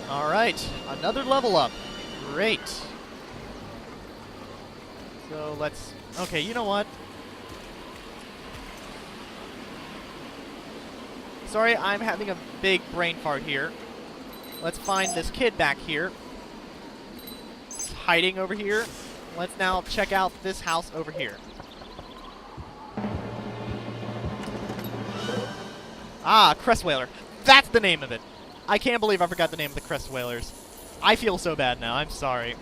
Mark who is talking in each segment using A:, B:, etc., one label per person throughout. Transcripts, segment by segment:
A: Alright, another level up. Great. So let's... Okay, you know what? Sorry, I'm having a big brain fart here. Let's find this kid back here. He's hiding over here. Let's now check out this house over here. Ah, Crest Whaler. That's the name of it. I can't believe I forgot the name of the Crest Whalers. I feel so bad now. I'm sorry.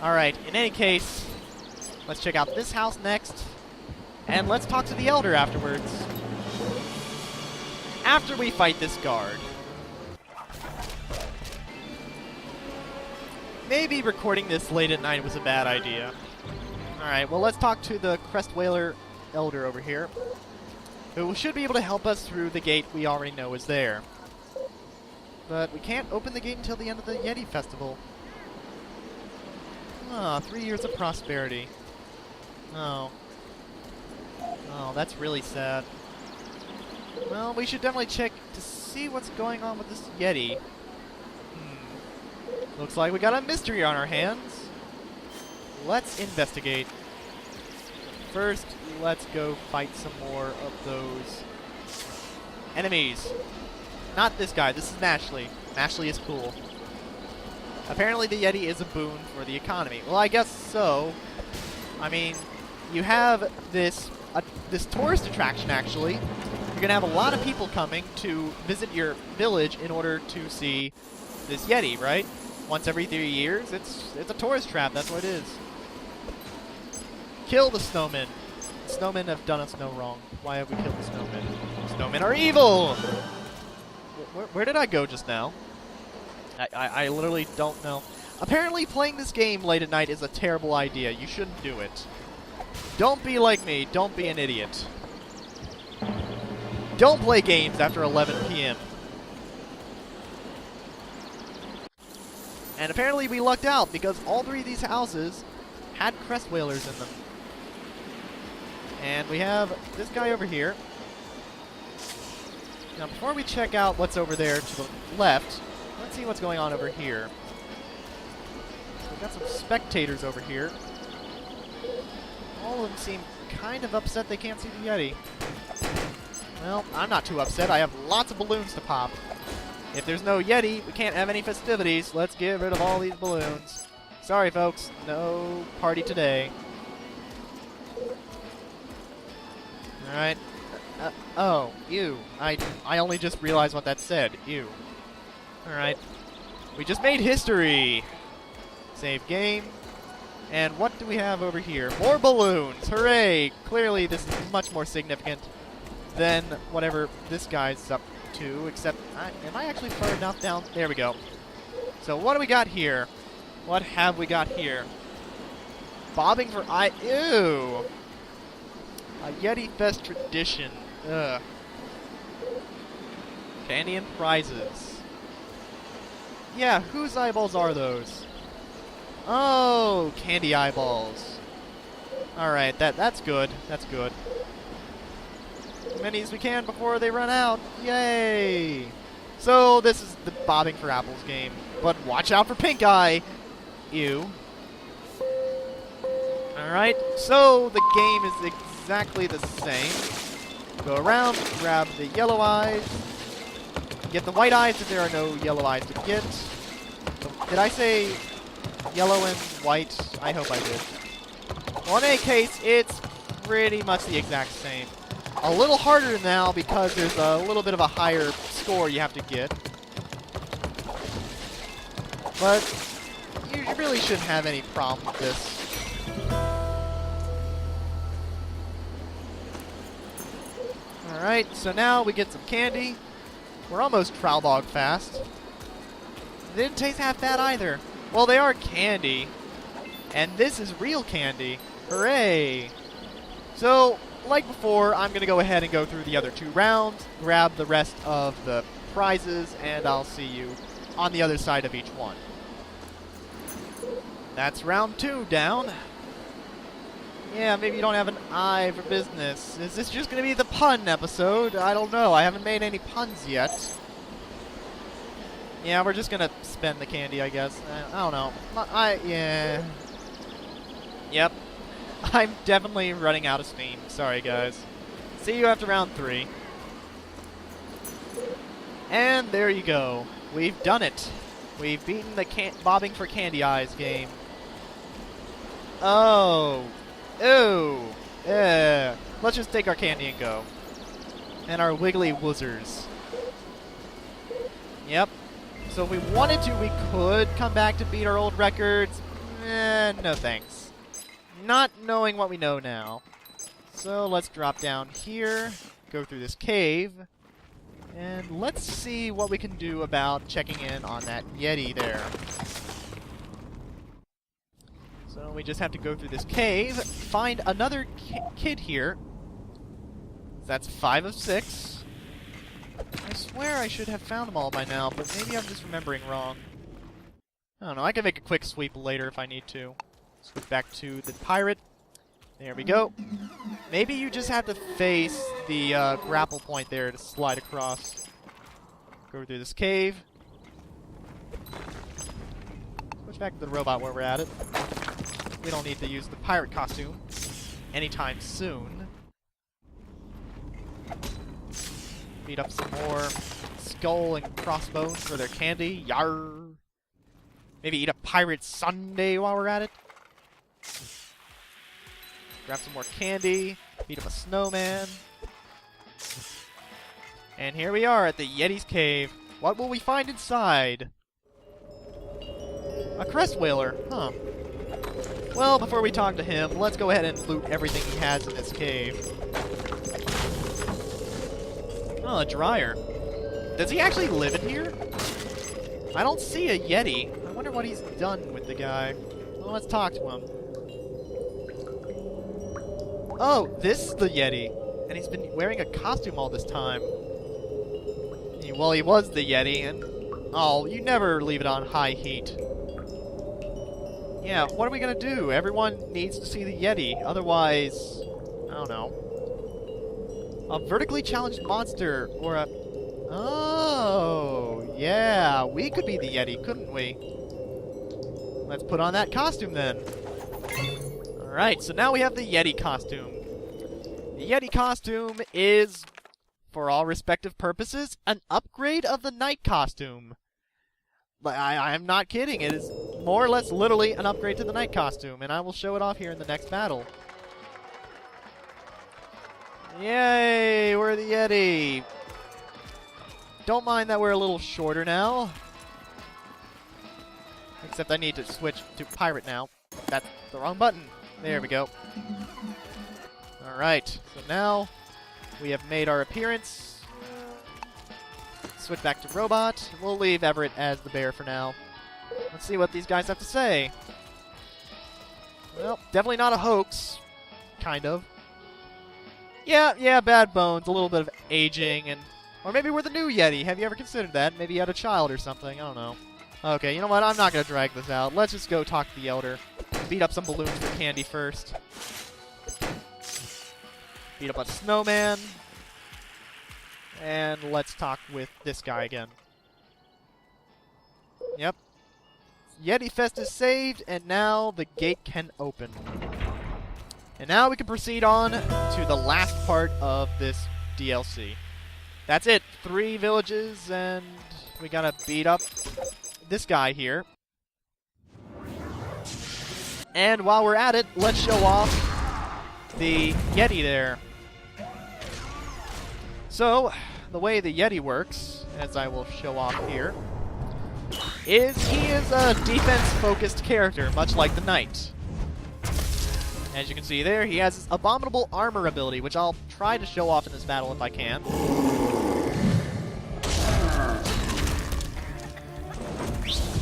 A: Alright, in any case, let's check out this house next. And let's talk to the Elder afterwards. After we fight this guard. Maybe recording this late at night was a bad idea. Alright, well, let's talk to the Crest Whaler Elder over here, who should be able to help us through the gate we already know is there. But we can't open the gate until the end of the Yeti Festival. Ah, 3 years of prosperity. Oh. Oh, that's really sad. Well, we should definitely check to see what's going on with this Yeti. Looks like we got a mystery on our hands. Let's investigate. First, let's go fight some more of those enemies. Not this guy, this is Mashley. Mashley is cool. Apparently the Yeti is a boon for the economy. Well, I guess so. I mean, you have this tourist attraction, actually. You're going to have a lot of people coming to visit your village in order to see this Yeti, right? Once every 3 years, it's a tourist trap, that's what it is. Kill the snowmen. The snowmen have done us no wrong. Why have we killed the snowmen? Snowmen are evil! Where did I go just now? I literally don't know. Apparently playing this game late at night is a terrible idea. You shouldn't do it. Don't be like me. Don't be an idiot. Don't play games after 11 p.m. And apparently we lucked out because all three of these houses had Crest Whalers in them. And we have this guy over here. Now, before we check out what's over there to the left, let's see what's going on over here. So we've got some spectators over here. All of them seem kind of upset they can't see the Yeti. Well, I'm not too upset. I have lots of balloons to pop. If there's no Yeti, we can't have any festivities. Let's get rid of all these balloons. Sorry, folks. No party today. Alright. Oh, ew. I only just realized what that said. Ew. Alright. We just made history. Save game. And what do we have over here? More balloons. Hooray! Clearly this is much more significant than whatever this guy's up to, except... am I actually far enough down? There we go. So what do we got here? What have we got here? Bobbing for eye... Ew! A Yeti Fest tradition. Ugh. Candy and prizes. Yeah, whose eyeballs are those? Oh, candy eyeballs. Alright, that's good. That's good. As many as we can before they run out. Yay! So, this is the bobbing for apples game. But watch out for pink eye! Ew. Alright, so the game is exactly the same. Go around, grab the yellow eyes, get the white eyes if there are no yellow eyes to get. Did I say yellow and white? I hope I did. Well, in any case, it's pretty much the exact same. A little harder now because there's a little bit of a higher score you have to get. But you really shouldn't have any problem with this. Alright, so now we get some candy. We're almost Trowbog fast. They didn't taste half bad either. Well, they are candy. And this is real candy. Hooray! So, like before, I'm going to go ahead and go through the other two rounds, grab the rest of the prizes, and I'll see you on the other side of each one. That's round 2 down. Yeah, maybe you don't have an eye for business. Is this just going to be the pun episode? I don't know. I haven't made any puns yet. Yeah, we're just gonna spend the candy, I guess. I don't know. Yeah. Yep. I'm definitely running out of steam. Sorry, guys. See you after round 3. And there you go. We've done it. We've beaten the bobbing for candy eyes game. Oh. Ooh. Yeah. Let's just take our candy and go. And our wiggly woozers. Yep. So if we wanted to, we could come back to beat our old records. No thanks. Not knowing what we know now. So let's drop down here, go through this cave, and let's see what we can do about checking in on that Yeti there. So we just have to go through this cave, find another kid here. That's 5 of 6. I swear I should have found them all by now, but maybe I'm just remembering wrong. I don't know, I can make a quick sweep later if I need to. Switch back to the pirate. There we go. Maybe you just have to face the grapple point there to slide across. Go through this cave. Switch back to the robot where we're at it. We don't need to use the pirate costume anytime soon. Beat up some more skull and crossbones for their candy. Yar! Maybe eat a pirate sundae while we're at it. Grab some more candy. Beat up a snowman. And here we are at the Yeti's cave. What will we find inside? A crest whaler, huh? Well, before we talk to him, let's go ahead and loot everything he has in this cave. Oh, a dryer. Does he actually live in here? I don't see a Yeti. I wonder what he's done with the guy. Well, let's talk to him. Oh, this is the Yeti. And he's been wearing a costume all this time. Well, he was the Yeti, and... Oh, you never leave it on high heat. Yeah, what are we gonna do? Everyone needs to see the Yeti. Otherwise... I don't know. A vertically challenged monster, or a... Oh, yeah, we could be the Yeti, couldn't we? Let's put on that costume then. Alright, so now we have the Yeti costume. The Yeti costume is, for all respective purposes, an upgrade of the Knight costume. I'm not kidding, it is more or less literally an upgrade to the Knight costume, and I will show it off here in the next battle. Yay, we're the Yeti. Don't mind that we're a little shorter now. Except I need to switch to pirate now. That's the wrong button. There we go. Alright, so now we have made our appearance. Switch back to robot. We'll leave Everett as the bear for now. Let's see what these guys have to say. Well, definitely not a hoax. Kind of. Yeah, bad bones, a little bit of aging, and... Or maybe we're the new Yeti. Have you ever considered that? Maybe you had a child or something. I don't know. Okay, you know what? I'm not going to drag this out. Let's just go talk to the Elder. Beat up some balloons for candy first. Beat up a snowman. And let's talk with this guy again. Yep. Yeti Fest is saved, and now the gate can open. And now we can proceed on to the last part of this DLC. That's it. 3 villages, and we gotta beat up this guy here. And while we're at it, let's show off the Yeti there. So, the way the Yeti works, as I will show off here, is he is a defense-focused character, much like the Knight. As you can see there, he has his abominable armor ability, which I'll try to show off in this battle if I can.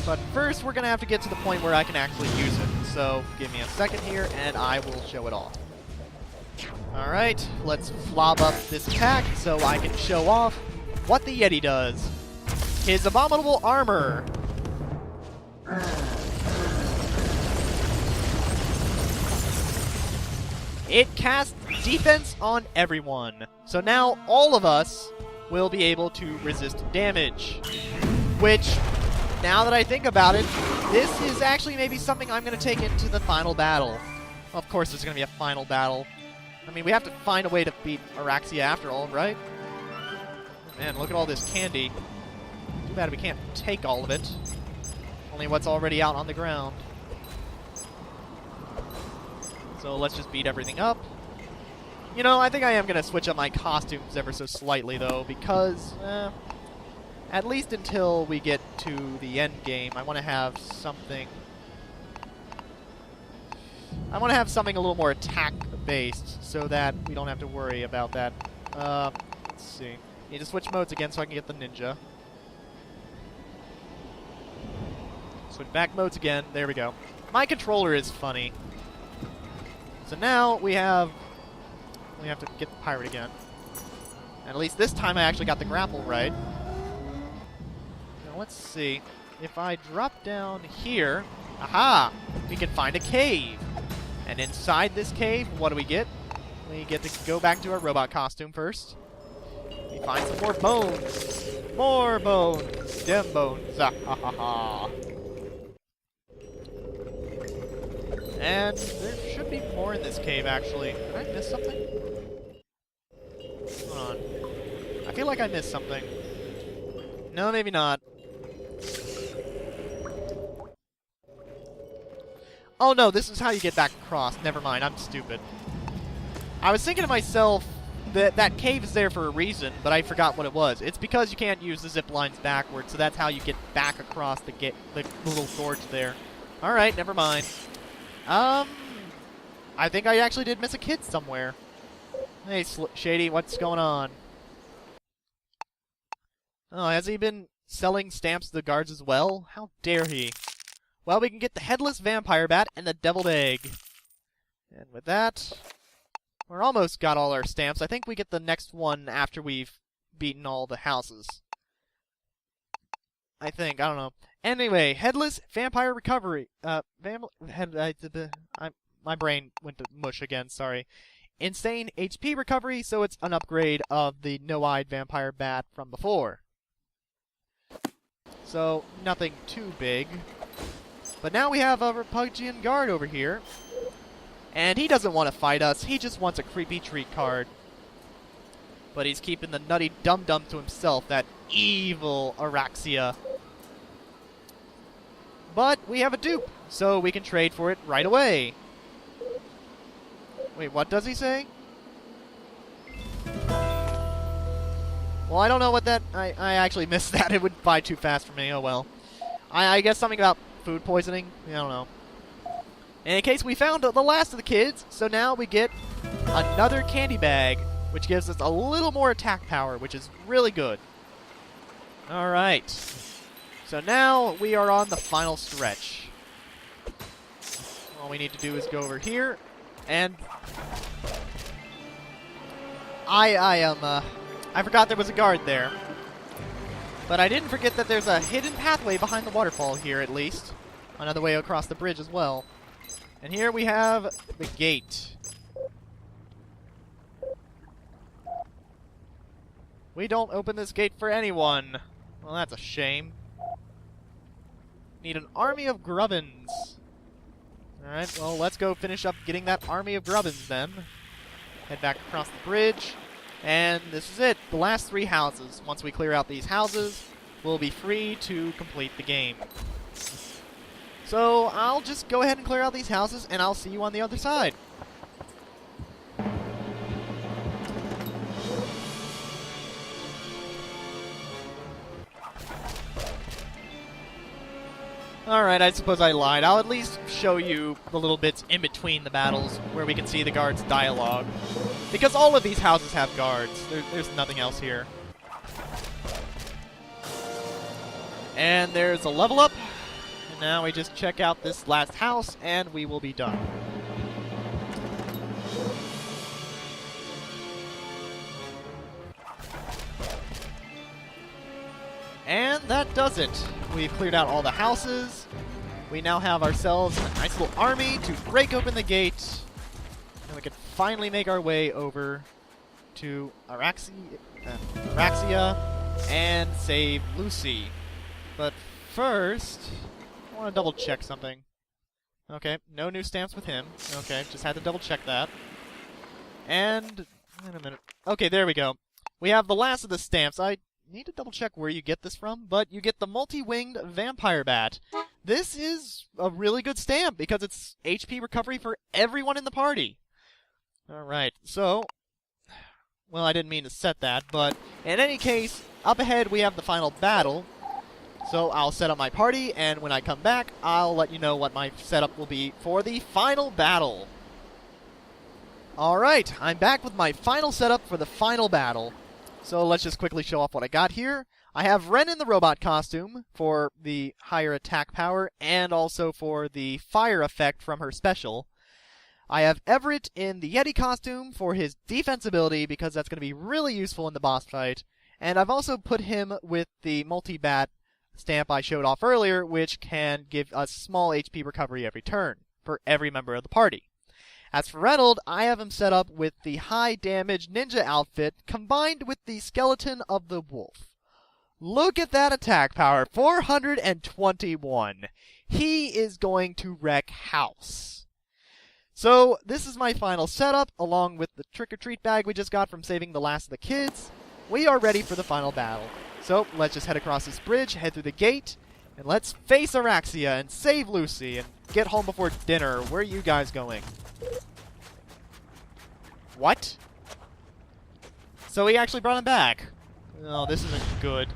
A: But first, we're going to have to get to the point where I can actually use it. So, give me a second here, and I will show it off. Alright, let's flob up this attack so I can show off what the Yeti does. His abominable armor. It casts defense on everyone. So now all of us will be able to resist damage. Which now that I think about it, this is actually maybe something I'm going to take into the final battle. Of course there's going to be a final battle. I mean, we have to find a way to beat Araxia after all, right? Man, look at all this candy. Too bad we can't take all of it. Only what's already out on the ground. So let's just beat everything up. You know, I think I am going to switch up my costumes ever so slightly, though, because, at least until we get to the end game, I want to have something... I want to have something a little more attack-based, so that we don't have to worry about that. Let's see. Need to switch modes again so I can get the ninja. Switch back modes again. There we go. My controller is funny. So now we have to get the pirate again. And at least this time I actually got the grapple right. Now let's see. If I drop down here, aha! We can find a cave. And inside this cave, what do we get? We get to go back to our robot costume first. We find some more bones. More bones. Dem bones. Ah, ha, ha, ha. And there should be more in this cave, actually. Did I miss something? Hold on. I feel like I missed something. No, maybe not. Oh no, this is how you get back across. Never mind, I'm stupid. I was thinking to myself that that cave is there for a reason, but I forgot what it was. It's because you can't use the zip lines backwards, so that's how you get back across the little gorge there. Alright, never mind. I think I actually did miss a kid somewhere. Hey, Shady, what's going on? Oh, has he been selling stamps to the guards as well? How dare he? Well, we can get the headless vampire bat and the deviled egg. And with that, we're almost got all our stamps. I think we get the next one after we've beaten all the houses. I think, I don't know. Anyway, headless vampire recovery. My brain went to mush again, sorry. Insane HP recovery, so it's an upgrade of the no-eyed vampire bat from before. So, nothing too big. But now we have a Repugnant guard over here. And he doesn't want to fight us, he just wants a creepy treat card. But he's keeping the nutty dum-dum to himself, that evil Araxia. But we have a dupe, so we can trade for it right away. Wait, what does he say? Well, I don't know what that... I actually missed that. It would buy too fast for me. Oh, well. I guess something about food poisoning? I don't know. In any case, we found the last of the kids, so now we get another candy bag, which gives us a little more attack power, which is really good. Alright. So now we are on the final stretch. All we need to do is go over here, and... I forgot there was a guard there. But I didn't forget that there's a hidden pathway behind the waterfall here, at least. Another way across the bridge as well. And here we have the gate. We don't open this gate for anyone. Well, that's a shame. Need an army of Grubbins. Alright, well, let's go finish up getting that army of Grubbins then. Head back across the bridge. And this is it. The last 3 houses. Once we clear out these houses, we'll be free to complete the game. So, I'll just go ahead and clear out these houses, and I'll see you on the other side. Alright, I suppose I lied. I'll at least show you the little bits in between the battles where we can see the guards' dialogue. Because all of these houses have guards. There's nothing else here. And there's a level up. And now we just check out this last house, and we will be done. And that does it. We've cleared out all the houses. We now have ourselves a nice little army to break open the gate. And we can finally make our way over to Araxia and save Lucy. But first, I want to double check something. Okay, no new stamps with him. Okay, just had to double check that. And, wait a minute. Okay, there we go. We have the last of the stamps. I need to double check where you get this from, but you get the multi-winged vampire bat. This is a really good stamp because it's HP recovery for everyone in the party. Alright, so, well, I didn't mean to set that, but in any case, up ahead we have the final battle. So I'll set up my party, and when I come back, I'll let you know what my setup will be for the final battle. Alright, I'm back with my final setup for the final battle. So let's just quickly show off what I got here. I have Ren in the robot costume for the higher attack power, and also for the fire effect from her special. I have Everett in the Yeti costume for his defense ability, because that's going to be really useful in the boss fight. And I've also put him with the multi-bat stamp I showed off earlier, which can give us small HP recovery every turn for every member of the party. As for Reynold, I have him set up with the high damage ninja outfit combined with the skeleton of the wolf. Look at that attack power, 421. He is going to wreck house. So this is my final setup, along with the trick-or-treat bag we just got from saving the last of the kids. We are ready for the final battle. So let's just head across this bridge, head through the gate, and let's face Araxia and save Lucy and get home before dinner. Where are you guys going? What? So he actually brought him back. Oh, this isn't good.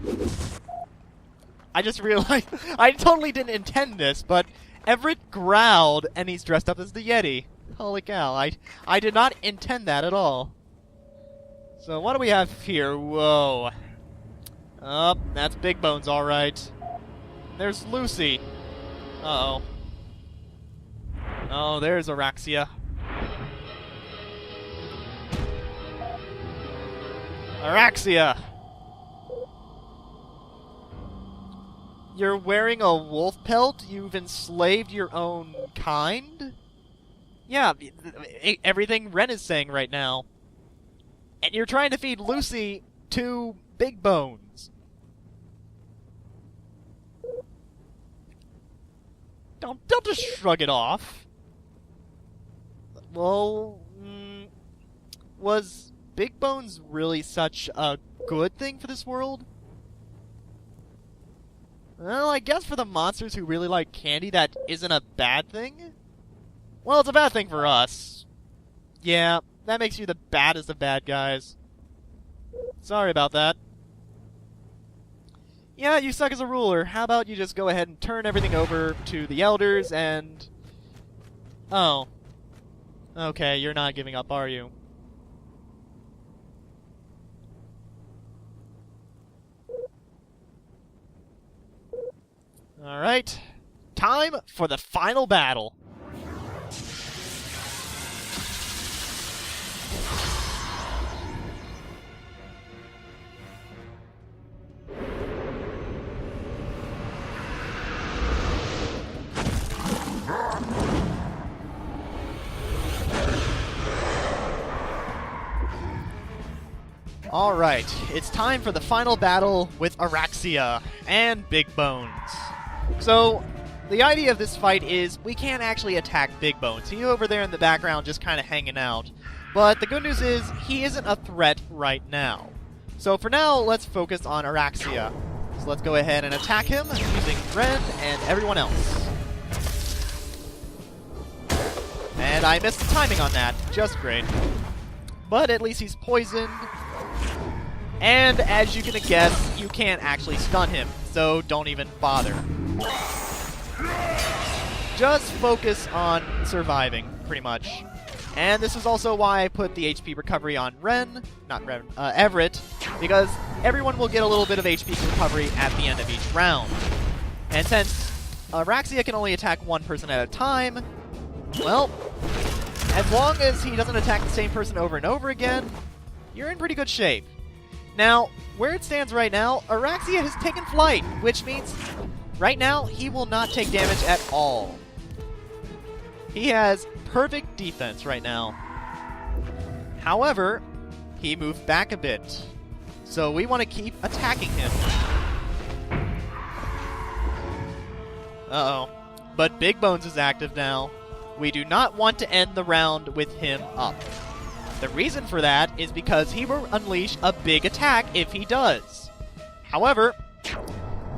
A: I just realized I totally didn't intend this, but Everett growled and he's dressed up as the Yeti. Holy cow, I did not intend that at all. So what do we have here? Whoa. Oh, that's Big Bones, alright. There's Lucy. Uh-oh. Oh, there's Araxia. Araxia! You're wearing a wolf pelt? You've enslaved your own kind? Yeah, everything Ren is saying right now. And you're trying to feed Lucy to Big Bones. Don't just shrug it off. Well, was Big Bones really such a good thing for this world? Well, I guess for the monsters who really like candy, that isn't a bad thing. Well, it's a bad thing for us. Yeah, that makes you the baddest of bad guys. Sorry about that. Yeah, you suck as a ruler. How about you just go ahead and turn everything over to the elders and... Oh. Okay, you're not giving up, are you? Alright. Time for the final battle. Alright, it's time for the final battle with Araxia and Big Bones. So, the idea of this fight is we can't actually attack Big Bones. He's over there in the background just kind of hanging out. But the good news is, he isn't a threat right now. So for now, let's focus on Araxia. So let's go ahead and attack him using Ren and everyone else. And I missed the timing on that. Just great. But at least he's poisoned. And as you can guess, you can't actually stun him, so don't even bother. Just focus on surviving, pretty much. And this is also why I put the HP recovery on Everett, because everyone will get a little bit of HP recovery at the end of each round. And since Araxia can only attack one person at a time, well, as long as he doesn't attack the same person over and over again, you're in pretty good shape. Now, where it stands right now, Araxia has taken flight, which means right now he will not take damage at all. He has perfect defense right now. However, he moved back a bit, so we want to keep attacking him. Uh-oh. But Big Bones is active now. We do not want to end the round with him up. The reason for that is because he will unleash a big attack if he does. However,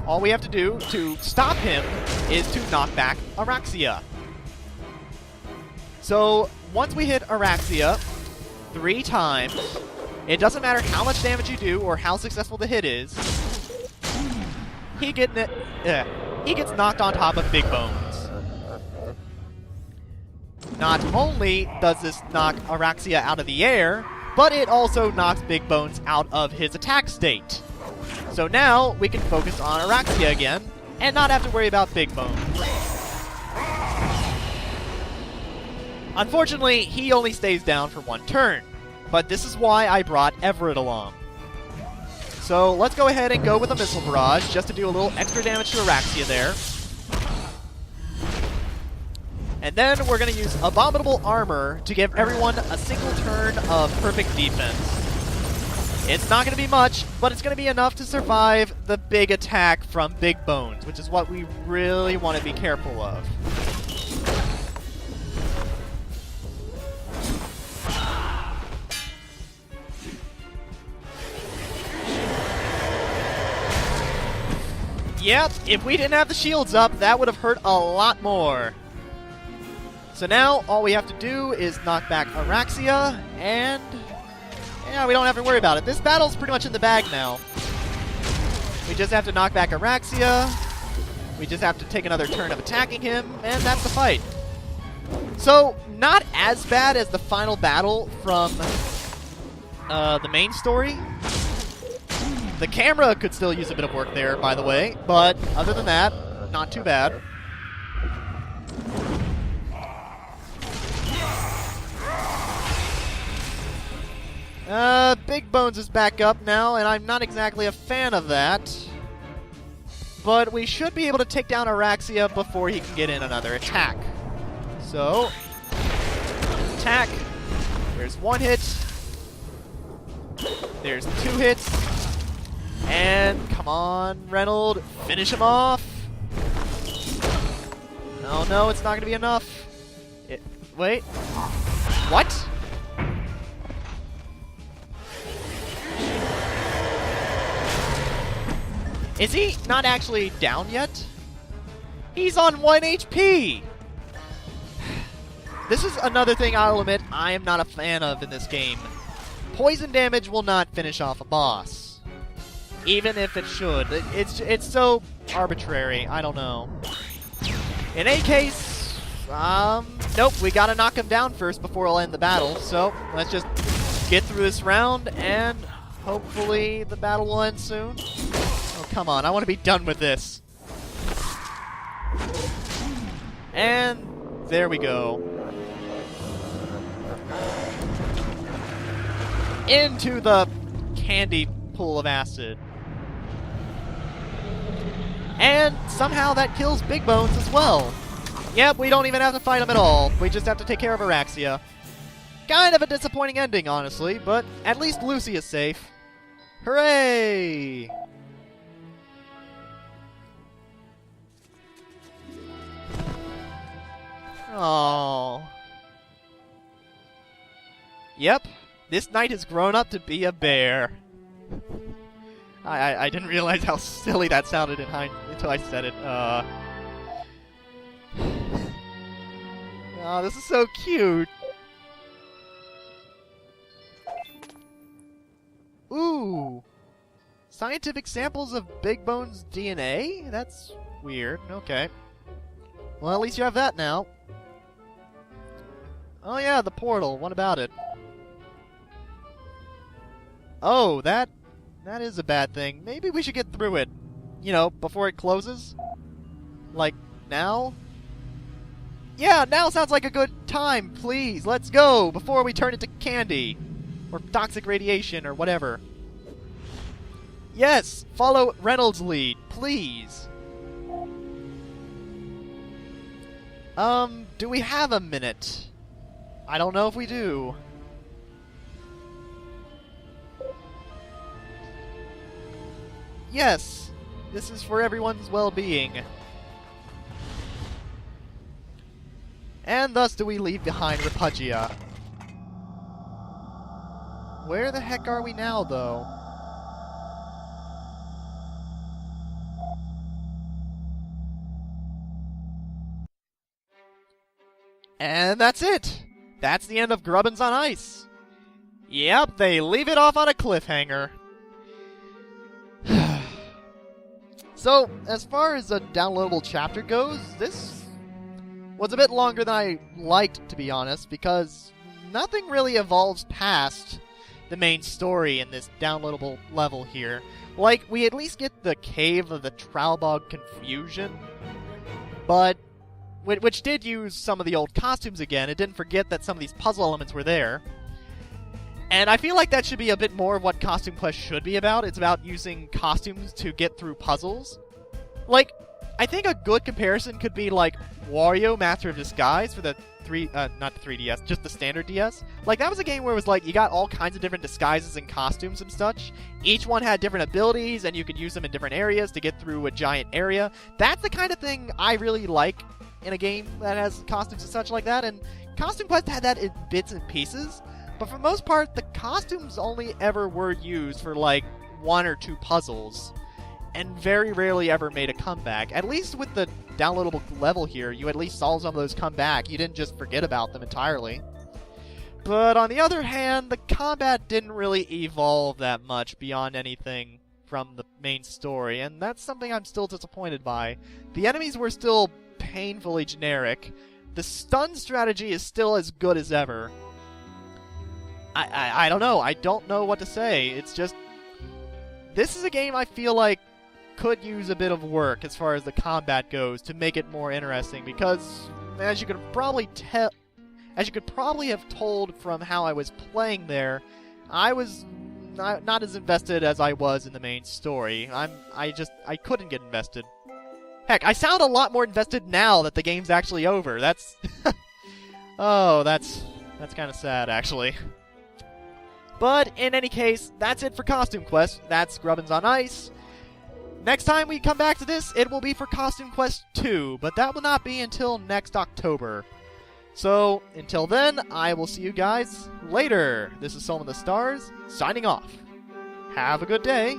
A: all we have to do to stop him is to knock back Araxia. So, once we hit Araxia 3 times, it doesn't matter how much damage you do or how successful the hit is, he gets knocked on top of Big Bones. Not only does this knock Araxia out of the air, but it also knocks Big Bones out of his attack state. So now we can focus on Araxia again and not have to worry about Big Bones. Unfortunately, he only stays down for 1 turn, but this is why I brought Everett along. So let's go ahead and go with a Missile Barrage just to do a little extra damage to Araxia there. And then we're going to use Abominable Armor to give everyone a single turn of perfect defense. It's not going to be much, but it's going to be enough to survive the big attack from Big Bones, which is what we really want to be careful of. Yep, if we didn't have the shields up, that would have hurt a lot more. So now, all we have to do is knock back Araxia, and yeah, we don't have to worry about it. This battle's pretty much in the bag now. We just have to knock back Araxia, we just have to take another turn of attacking him, and that's the fight. So, not as bad as the final battle from the main story. The camera could still use a bit of work there, by the way, but other than that, not too bad. Big Bones is back up now, and I'm not exactly a fan of that. But we should be able to take down Araxia before he can get in another attack. So, attack. There's 1 hit. There's 2 hits. And, come on, Reynold, finish him off. Oh no, it's not going to be enough. Wait. What? Is he not actually down yet? He's on 1 HP! This is another thing I'll admit I am not a fan of in this game. Poison damage will not finish off a boss. Even if it should. It's so arbitrary, I don't know. In any case, nope, we gotta knock him down first before we'll end the battle, so let's just get through this round and hopefully the battle will end soon. Oh, come on, I want to be done with this. And there we go. Into the candy pool of acid. And somehow that kills Big Bones as well. Yep, we don't even have to fight him at all. We just have to take care of Araxia. Kind of a disappointing ending, honestly, but at least Lucy is safe. Hooray! Oh. Yep, this knight has grown up to be a bear. I didn't realize how silly that sounded until I said it. Oh, this is so cute. Ooh. Scientific samples of Big Bone's DNA? That's weird. Okay. Well, at least you have that now. Oh yeah, the portal. What about it? Oh, that is a bad thing. Maybe we should get through it. You know, before it closes? Like, now? Yeah, now sounds like a good time. Please, let's go before we turn into candy. Or toxic radiation, or whatever. Yes, follow Reynolds' lead, please. Do we have a minute? I don't know if we do. Yes, this is for everyone's well-being. And thus do we leave behind Repugia. Where the heck are we now, though? And that's it! That's the end of Grubbins on Ice. Yep, they leave it off on a cliffhanger. So, as far as a downloadable chapter goes, this was a bit longer than I liked, to be honest, because nothing really evolves past the main story in this downloadable level here. Like, we at least get the Cave of the Trowbog Confusion, but which did use some of the old costumes again. It didn't forget that some of these puzzle elements were there. And I feel like that should be a bit more of what Costume Quest should be about. It's about using costumes to get through puzzles. Like, I think a good comparison could be like Wario Master of Disguise for the not the 3DS, just the standard DS. Like, that was a game where it was like, you got all kinds of different disguises and costumes and such. Each one had different abilities, and you could use them in different areas to get through a giant area. That's the kind of thing I really like in a game that has costumes and such like that, and Costume Quest had that in bits and pieces. But for the most part, the costumes only ever were used for, like, one or two puzzles, and very rarely ever made a comeback. At least with the downloadable level here, you at least saw some of those come back. You didn't just forget about them entirely. But on the other hand, the combat didn't really evolve that much beyond anything from the main story, and that's something I'm still disappointed by. The enemies were still painfully generic. The stun strategy is still as good as ever. I don't know. I don't know what to say. It's just, this is a game I feel like could use a bit of work as far as the combat goes to make it more interesting, because as you could probably have told from how I was playing there, I was not as invested as I was in the main story. I couldn't get invested. Heck, I sound a lot more invested now that the game's actually over. That's oh, that's kind of sad, actually. But in any case, that's it for Costume Quest. That's Grubbins on Ice. Next time we come back to this, it will be for Costume Quest 2, but that will not be until next October. So, until then, I will see you guys later. This is Soul of the Stars, signing off. Have a good day.